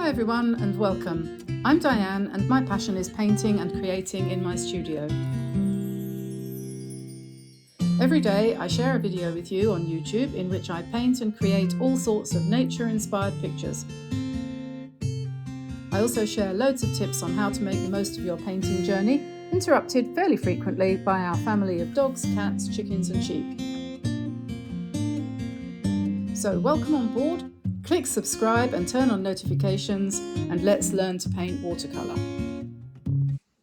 everyone and welcome. I'm Diane and my passion is painting and creating in my studio. Every day I share a video with you on YouTube in which I paint and create all sorts of nature-inspired pictures. I also share loads of tips on how to make the most of your painting journey, interrupted fairly frequently by our family of dogs, cats, chickens and sheep. So welcome on board. Click subscribe and turn on notifications and let's learn to paint watercolour.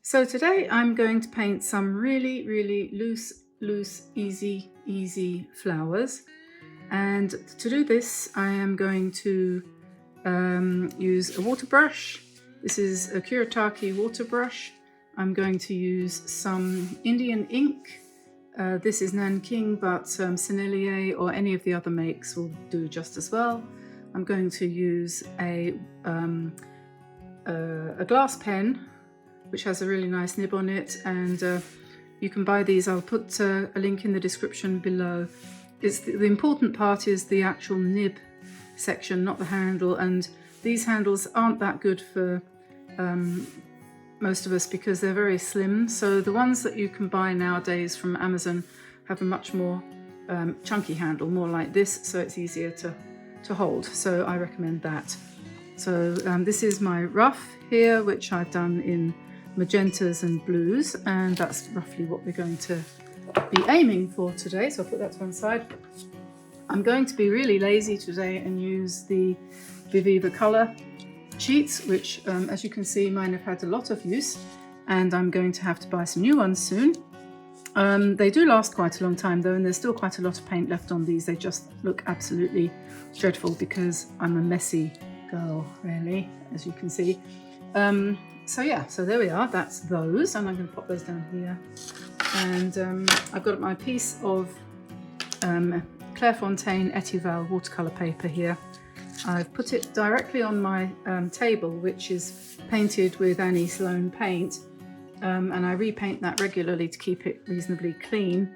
So today I'm going to paint some really loose, easy flowers. And to do this I am going to use a water brush. This is a Kuretake water brush. I'm going to use some Indian ink. This is Nanking, but Sennelier or any of the other makes will do just as well. I'm going to use a glass pen, which has a really nice nib on it, and you can buy these. I'll put a link in the description below. The important part is the actual nib section, not the handle, and these handles aren't that good for most of us because they're very slim. So the ones that you can buy nowadays from Amazon have a much more chunky handle, more like this, so it's easier to hold, so I recommend that. So this is my rough here, which I've done in magentas and blues, and that's roughly what we're going to be aiming for today, so I'll put that to one side. I'm going to be really lazy today and use the Watercolor sheets, which as you can see, mine have had a lot of use, and I'm going to have to buy some new ones soon. They do last quite a long time though, and there's still quite a lot of paint left on these. They just look absolutely dreadful because I'm a messy girl, really, as you can see. So yeah, so there we are, that's those, and I'm going to pop those down here. And I've got my piece of Clairefontaine Etuval watercolour paper here. I've put it directly on my table, which is painted with Annie Sloan paint. And I repaint that regularly to keep it reasonably clean.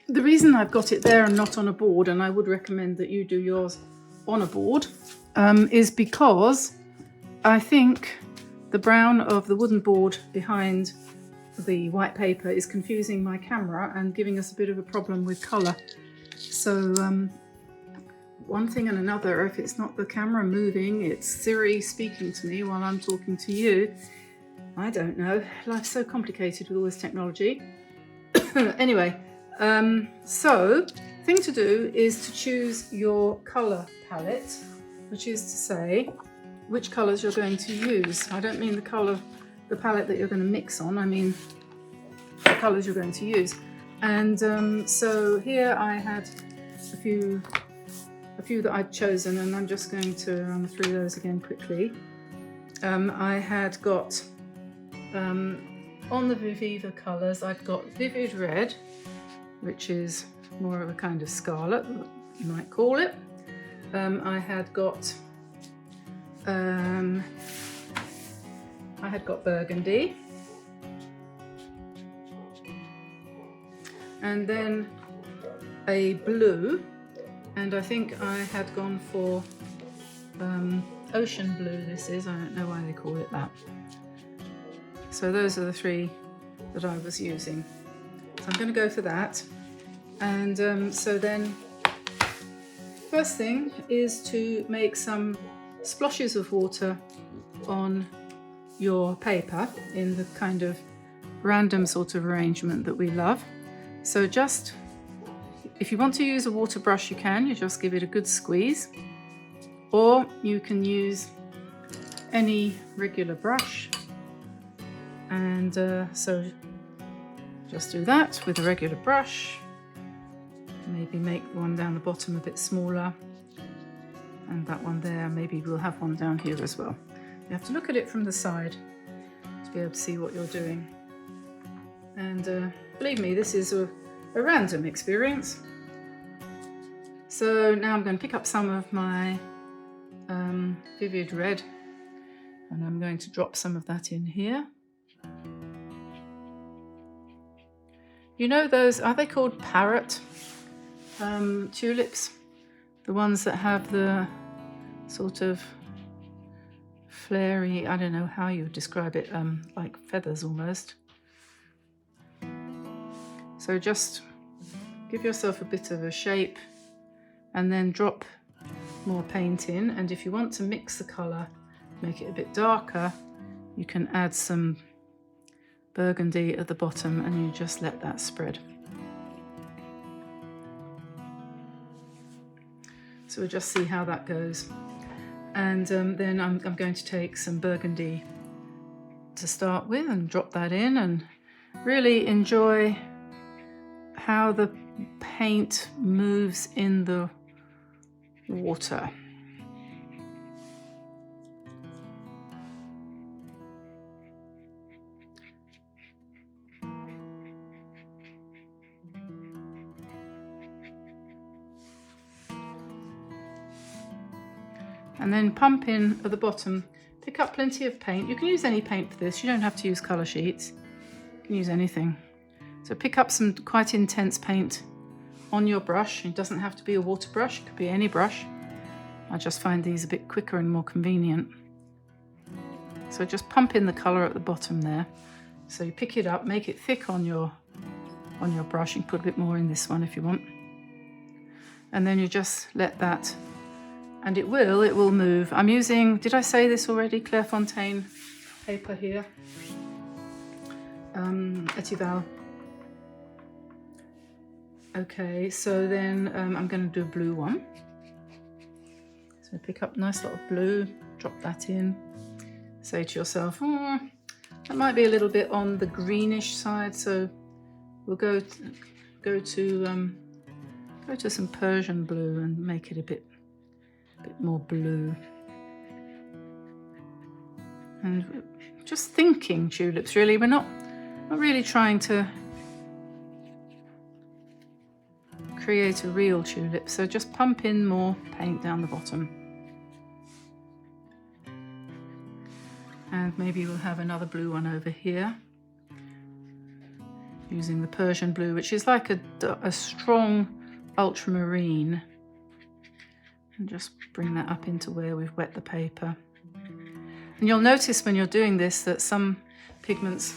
The reason I've got it there and not on a board, and I would recommend that you do yours on a board, is because I think the brown of the wooden board behind the white paper is confusing my camera and giving us a bit of a problem with colour. So one thing and another, if it's not the camera moving, it's Siri speaking to me while I'm talking to you. I don't know, life's so complicated with all this technology. Anyway, so thing to do is to choose your colour palette, which is to say which colours you're going to use. I don't mean the palette that you're going to mix on, I mean the colours you're going to use. And so here I had a few that I'd chosen, and I'm just going to run through those again quickly. I had got on the Viviva colours, I've got Vivid Red, which is more of a kind of scarlet, you might call it. I had got Burgundy, and then a blue, and I think I had gone for ocean blue. This is, I don't know why they call it that. So those are the three that I was using. So I'm going to go for that. And so then, first thing is to make some sploshes of water on your paper in the kind of random sort of arrangement that we love. So just, if you want to use a water brush, you can. You just give it a good squeeze. Or you can use any regular brush. And so just do that with a regular brush. Maybe make one down the bottom a bit smaller. And that one there, maybe we'll have one down here as well. You have to look at it from the side to be able to see what you're doing. And believe me, this is a random experience. So now I'm going to pick up some of my Vivid Red, and I'm going to drop some of that in here. You know those, are they called parrot tulips? The ones that have the sort of flary, I don't know how you would describe it, like feathers almost. So just give yourself a bit of a shape and then drop more paint in, and if you want to mix the colour, make it a bit darker, you can add some burgundy at the bottom and you just let that spread. So we'll just see how that goes. And then I'm going to take some burgundy to start with and drop that in and really enjoy how the paint moves in the water. And then pump in at the bottom, pick up plenty of paint. You can use any paint for this, you don't have to use colour sheets, you can use anything. So pick up some quite intense paint on your brush. It doesn't have to be a water brush, it could be any brush. I just find these a bit quicker and more convenient. So just pump in the colour at the bottom there. So you pick it up, make it thick on your brush. You can put a bit more in this one if you want. And then you just let that, and it will move. I'm using, did I say this already, Clairefontaine paper here. Etival. Okay, so then I'm going to do a blue one. So pick up a nice lot of blue, drop that in. Say to yourself, oh, that might be a little bit on the greenish side, so we'll go to some Persian blue and make it a bit more blue. And just thinking tulips, really. We're not really trying to create a real tulip, so just pump in more paint down the bottom. And maybe we'll have another blue one over here, using the Persian blue, which is like a strong ultramarine. And just bring that up into where we've wet the paper. And you'll notice when you're doing this that some pigments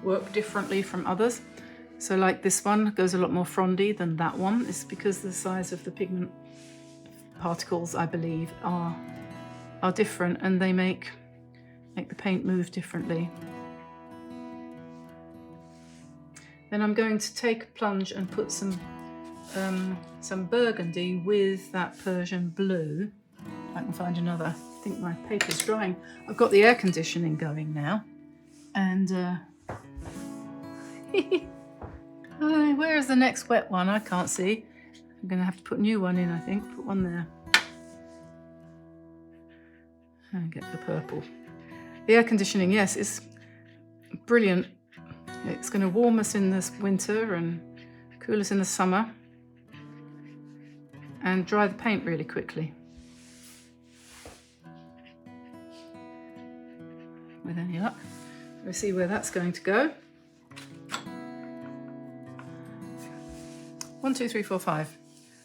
work differently from others. So like this one goes a lot more frondy than that one. It's because the size of the pigment particles, I believe, are different, and they make the paint move differently. Then I'm going to take a plunge and put some burgundy with that Persian blue. If I can find another. I think my paper's drying. I've got the air conditioning going now, and where is the next wet one? I can't see. I'm going to have to put a new one in, I think. Put one there. And get the purple. The air conditioning, yes, it's brilliant. It's going to warm us in this winter and cool us in the summer, and dry the paint really quickly. With any luck. We'll see where that's going to go. 1, 2, 3, 4, 5.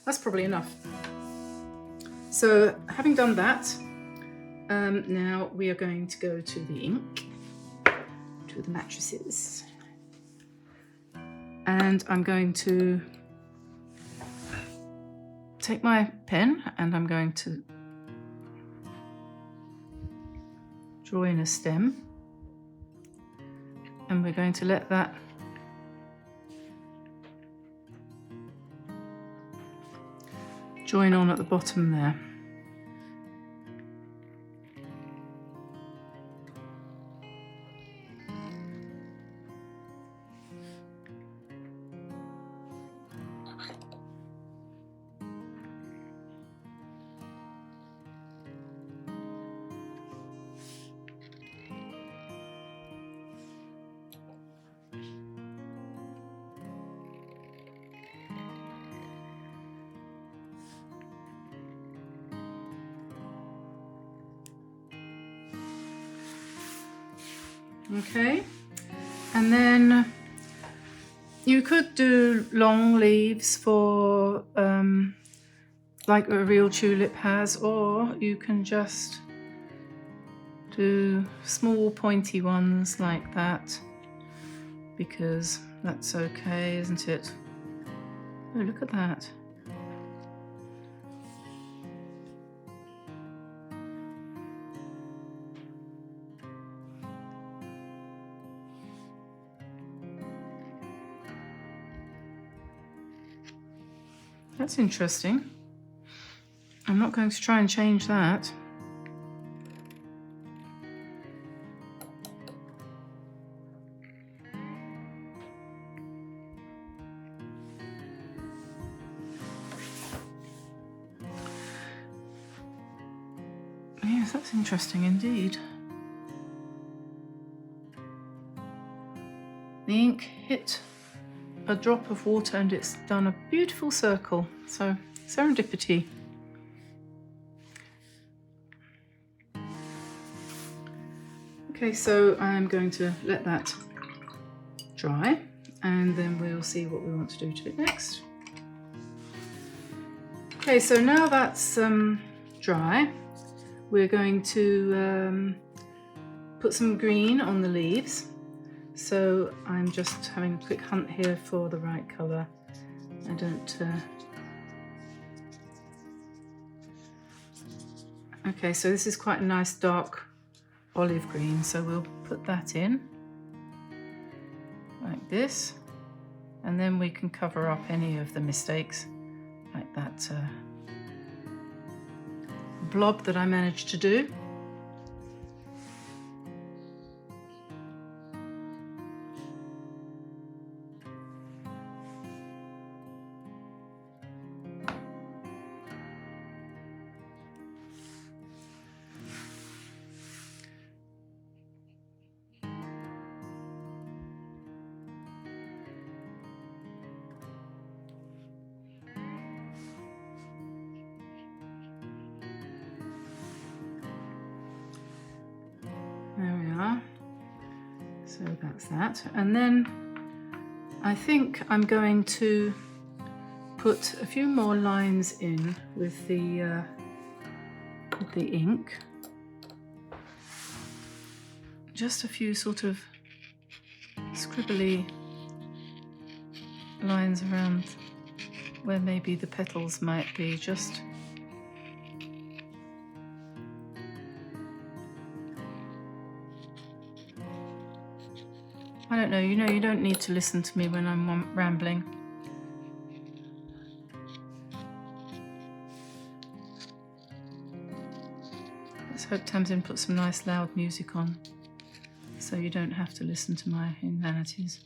That's probably enough. So having done that, now we are going to go to the ink, to the mattresses. And I'm going to take my pen and I'm going to draw in a stem, and we're going to let that join on at the bottom there. Okay, and then you could do long leaves for like a real tulip has, or you can just do small pointy ones like that, because that's okay, isn't it? Oh, look at that. That's interesting. I'm not going to try and change that. Yes, that's interesting indeed. The ink hit a drop of water and it's done a beautiful circle. So, serendipity. Okay, so I'm going to let that dry and then we'll see what we want to do to it next. Okay, so now that's dry, we're going to put some green on the leaves. So I'm just having a quick hunt here for the right colour. I don't... Okay, so this is quite a nice dark olive green, so we'll put that in like this, and then we can cover up any of the mistakes, like that blob that I managed to do. There we are. So that's that. And then I think I'm going to put a few more lines in with the ink. Just a few sort of scribbly lines around where maybe the petals might be, just I don't know, you don't need to listen to me when I'm rambling. Let's hope Tamsin put some nice loud music on so you don't have to listen to my inanities.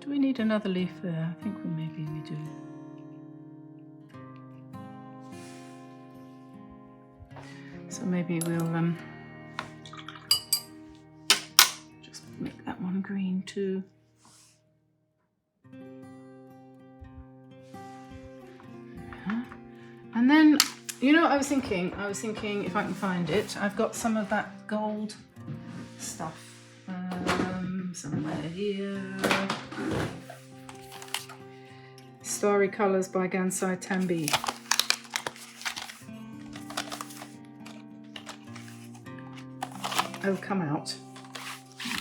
Do we need another leaf there? I think maybe we do. So maybe we'll just make that one green too. And then, you know what I was thinking? I was thinking if I can find it, I've got some of that gold stuff somewhere here. Starry Colours by Gansai Tambi. Oh, come out. There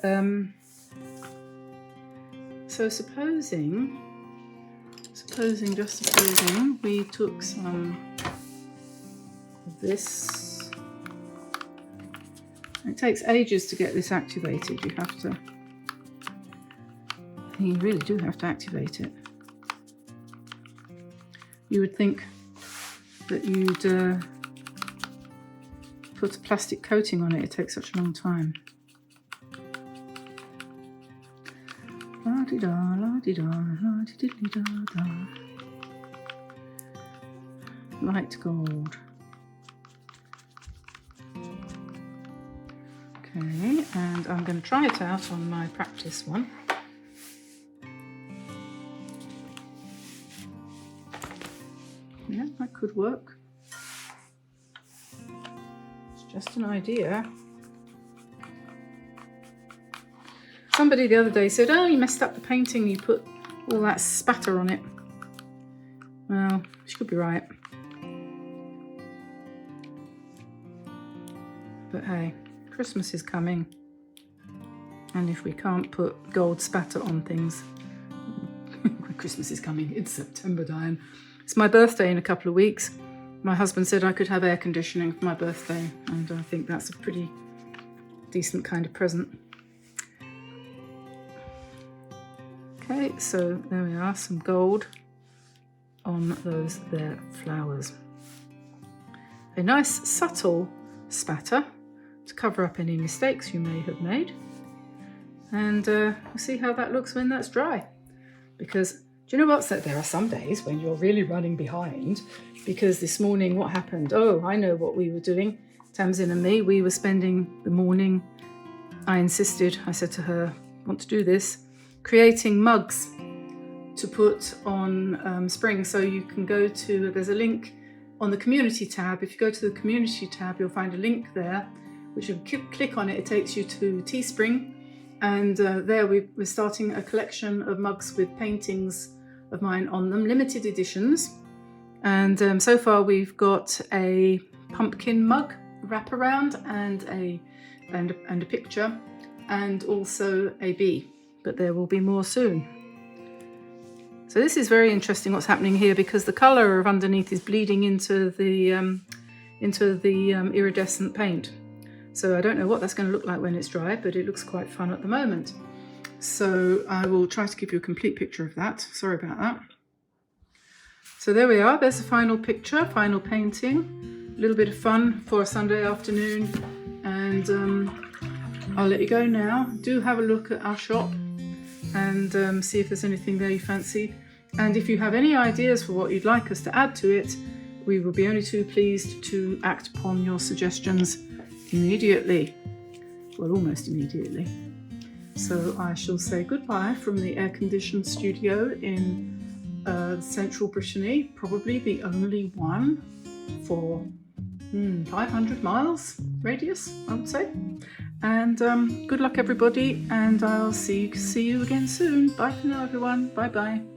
we go. So supposing, we took some of this. It takes ages to get this activated. You really do have to activate it. You would think that you'd put a plastic coating on it. It takes such a long time. La-di-da, la-di-da, la-di-di-di-da-da. Light gold. Okay, and I'm going to try it out on my practice one. Yeah, that could work. just an idea. Somebody the other day said, oh, you messed up the painting, you put all that spatter on it. Well, she could be right. But hey, Christmas is coming. And if we can't put gold spatter on things, Christmas is coming. It's September, Diane. It's my birthday in a couple of weeks. My husband said I could have air conditioning for my birthday, and I think that's a pretty decent kind of present. Okay, so there we are, some gold on those there flowers. A nice subtle spatter to cover up any mistakes you may have made. And we'll see how that looks when that's dry. Because, do you know what? There are some days when you're really running behind, because this morning what happened? Oh, I know what we were doing. Tamsin and me, we were spending the morning, I insisted, I said to her, want to do this, creating mugs to put on spring. So you can go to, there's a link on the community tab. If you go to the community tab, you'll find a link there, which if you click on it, it takes you to Teespring. And there we're starting a collection of mugs with paintings of mine on them, limited editions. And so far we've got a pumpkin mug wraparound and a picture, and also a bee. But there will be more soon. So this is very interesting what's happening here, because the colour of underneath is bleeding into the iridescent paint. So I don't know what that's going to look like when it's dry, but it looks quite fun at the moment. So I will try to give you a complete picture of that. Sorry about that. So there we are. There's the final picture, final painting. A little bit of fun for a Sunday afternoon. And I'll let you go now. Do have a look at our shop and see if there's anything there you fancy. And if you have any ideas for what you'd like us to add to it, we will be only too pleased to act upon your suggestions immediately. Well, almost immediately. So I shall say goodbye from the air-conditioned studio in central Brittany, probably the only one for 500 miles radius, I would say. And good luck everybody, and I'll see you again soon. Bye for now everyone. Bye bye.